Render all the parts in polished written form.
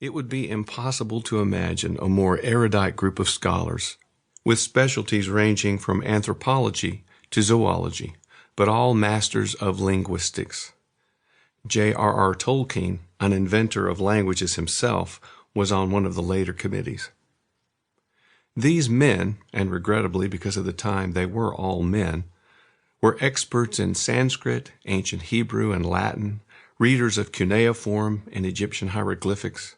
It would be impossible to imagine a more erudite group of scholars, with specialties ranging from anthropology to zoology, but all masters of linguistics. J.R.R. Tolkien, an inventor of languages himself, was on one of the later committees. These men, and regrettably because of the time they were all men, were experts in Sanskrit, ancient Hebrew, and Latin, readers of cuneiform and Egyptian hieroglyphics,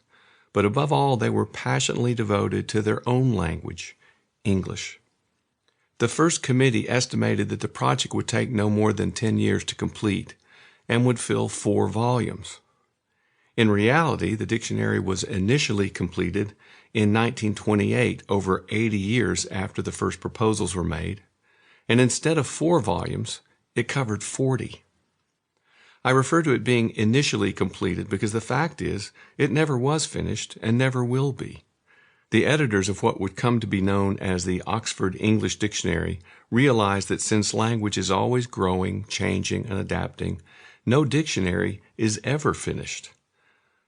but above all they were passionately devoted to their own language, English. The first committee estimated that the project would take no more than 10 years to complete and would fill 4 volumes. In reality, the dictionary was initially completed in 1928, over 80 years after the first proposals were made, and instead of 4 volumes, it covered 40. I refer to it being initially completed because the fact is it never was finished and never will be. The editors of what would come to be known as the Oxford English Dictionary realized that since language is always growing, changing, and adapting, no dictionary is ever finished.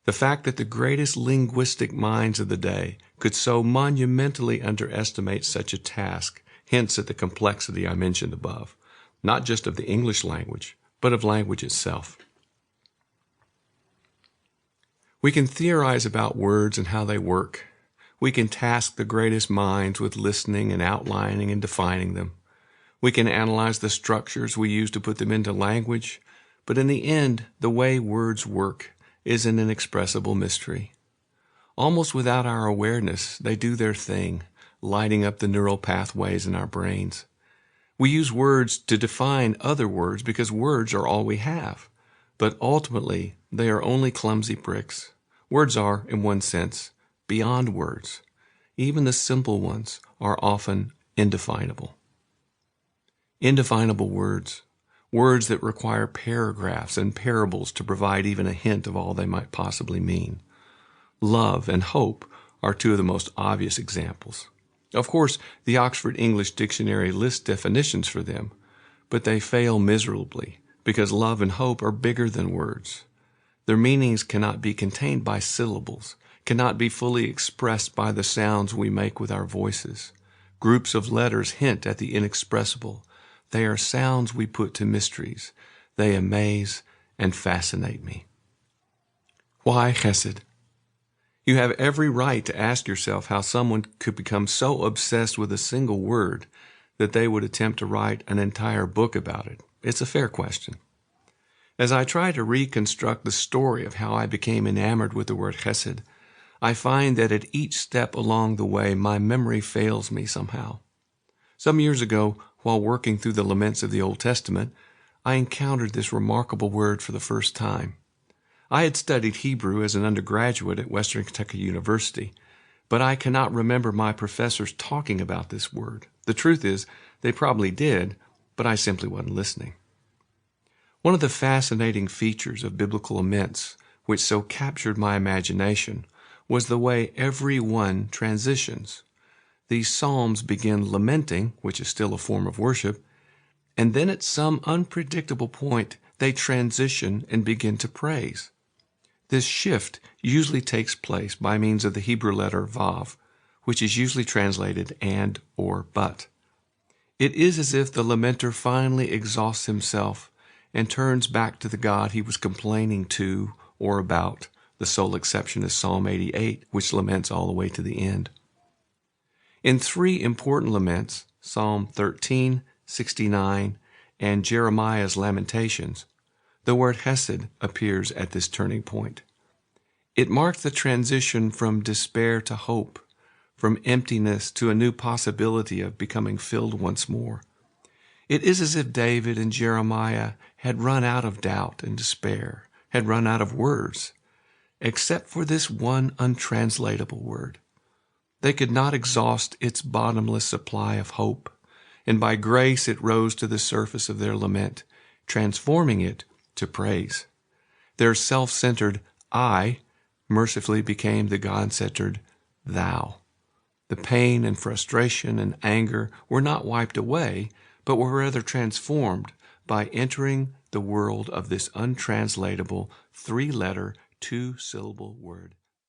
The fact that the greatest linguistic minds of the day could so monumentally underestimate such a task hints at the complexity I mentioned above, not just of the English language, but of language itself. We can theorize about words and how they work. We can task the greatest minds with listening and outlining and defining them. We can analyze the structures we use to put them into language, but in the end, the way words work is an inexpressible mystery. Almost without our awareness, they do their thing, lighting up the neural pathways in our brains. We use words to define other words because words are all we have, but ultimately they are only clumsy bricks. Words are, in one sense, beyond words. Even the simple ones are often indefinable. Indefinable words, words that require paragraphs and parables to provide even a hint of all they might possibly mean. Love and hope are 2 of the most obvious examples. Of course, the Oxford English Dictionary lists definitions for them, but they fail miserably because love and hope are bigger than words. Their meanings cannot be contained by syllables, cannot be fully expressed by the sounds we make with our voices. Groups of letters hint at the inexpressible. They are sounds we put to mysteries. They amaze and fascinate me. Why hesed? You have every right to ask yourself how someone could become so obsessed with a single word that they would attempt to write an entire book about it. It's a fair question. As I try to reconstruct the story of how I became enamored with the word hesed, I find that at each step along the way my memory fails me somehow. Some years ago, while working through the laments of the Old Testament, I encountered this remarkable word for the first time. I had studied Hebrew as an undergraduate at Western Kentucky University, but I cannot remember my professors talking about this word. The truth is, they probably did, but I simply wasn't listening. One of the fascinating features of biblical laments, which so captured my imagination, was the way every one transitions. These psalms begin lamenting, which is still a form of worship, and then at some unpredictable point they transition and begin to praise. This shift usually takes place by means of the Hebrew letter vav, which is usually translated and or but. It is as if the lamenter finally exhausts himself and turns back to the God he was complaining to or about. The sole exception is Psalm 88, which laments all the way to the end. In 3 important laments, Psalm 13, 69, and Jeremiah's Lamentations, the word hesed appears at this turning point. It marks the transition from despair to hope, from emptiness to a new possibility of becoming filled once more. It is as if David and Jeremiah had run out of doubt and despair, had run out of words, except for this one untranslatable word. They could not exhaust its bottomless supply of hope, and by grace it rose to the surface of their lament, transforming it to praise. Their self-centered I mercifully became the God-centered thou. The pain and frustration and anger were not wiped away, but were rather transformed by entering the world of this untranslatable 3-letter, 2-syllable word.